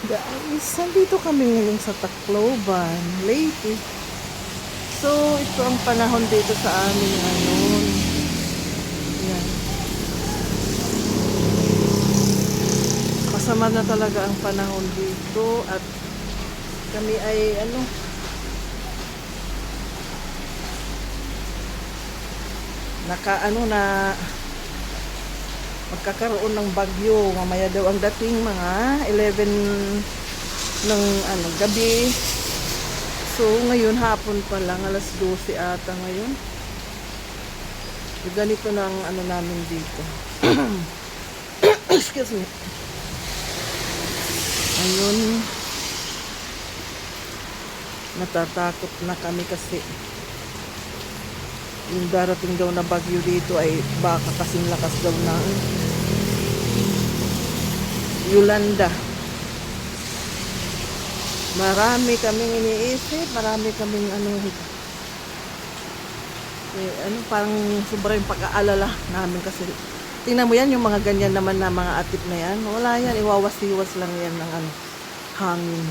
Guys, nandito kami ngayon sa Tacloban, Leyte. So, ito ang panahon dito sa amin ngayon. Yan. Masama na talaga ang panahon dito at kami ay na magkakaroon ng bagyo. Mamaya daw ang dating mga 11 ng gabi. So ngayon hapon pa lang, alas 12 ata ngayon. So, ganito na ang namin dito. Excuse me. Ayun, natatakot na kami kasi yung darating daw na bagyo dito ay baka kasing lakas daw ng Yolanda. Marami kaming iniisip, marami kaming parang sobrang pag-aalala namin kasi tingnan mo yan, yung mga ganyan naman na mga atip na yan, wala yan, iwawas-iwas lang yan ng hangin.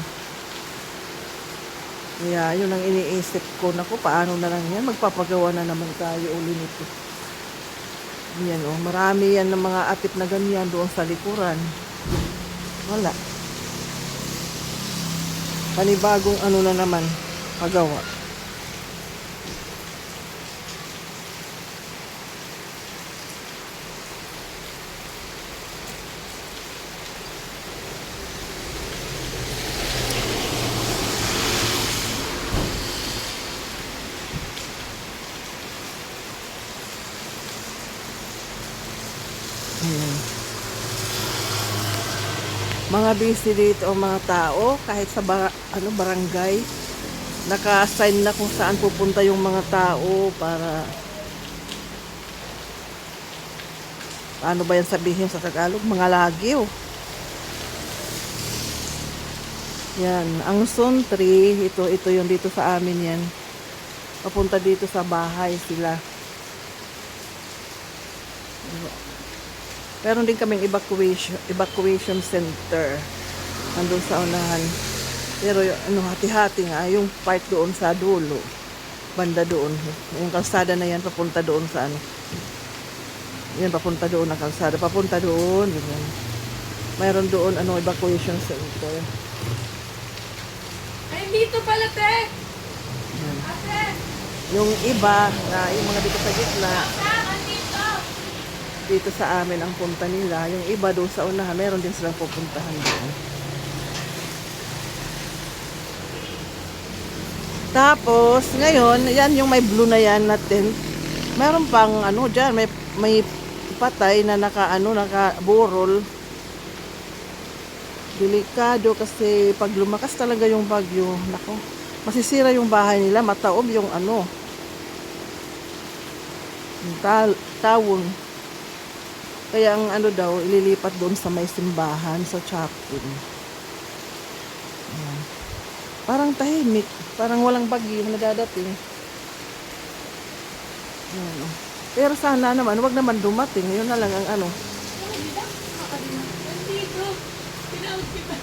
Kaya yun ang iniisip ko, naku, paano na lang yan, magpapagawa na naman tayo uli nito. Yan marami yan ng mga atip na ganyan doon sa likuran. Wala. Panibagong na naman, pagawa. Ayan. Mga busy dito ang mga tao kahit sa barangay, naka-assign na kung saan pupunta yung mga tao para paano ba yan sabihin sa Tagalog, mga lagyo. Yan, ang Zone 3, ito yung dito sa amin yan. Papunta dito sa bahay sila. Meron din kaming evacuation center nandun sa unahan. Pero hati-hati nga yung part doon sa dulo, banda doon. Yung kalsada na yan papunta doon sa yan, papunta doon ang kalsada, papunta doon. Yan. Mayroon doon evacuation center. Ay, dito pala, te! Yan. Ate! Yung iba na yung mga dito sa gitna, dito sa amin ang punta nila. Yung iba doon sa unahan, meron din silang pupuntahan doon. Tapos, ngayon, yan yung may blue na yan natin. Meron pang dyan, may patay na nakaburol. Delikado kasi pag lumakas talaga yung bagyo, nako, masisira yung bahay nila, mataob yung tawon. Kaya ang daw, ililipat doon sa may simbahan, sa chapel. Ayan. Parang tahimik, parang walang bagyo na dadating. Ayan. Pero sana naman, wag naman dumating. Yun na lang ang Nandito, tinawag kita.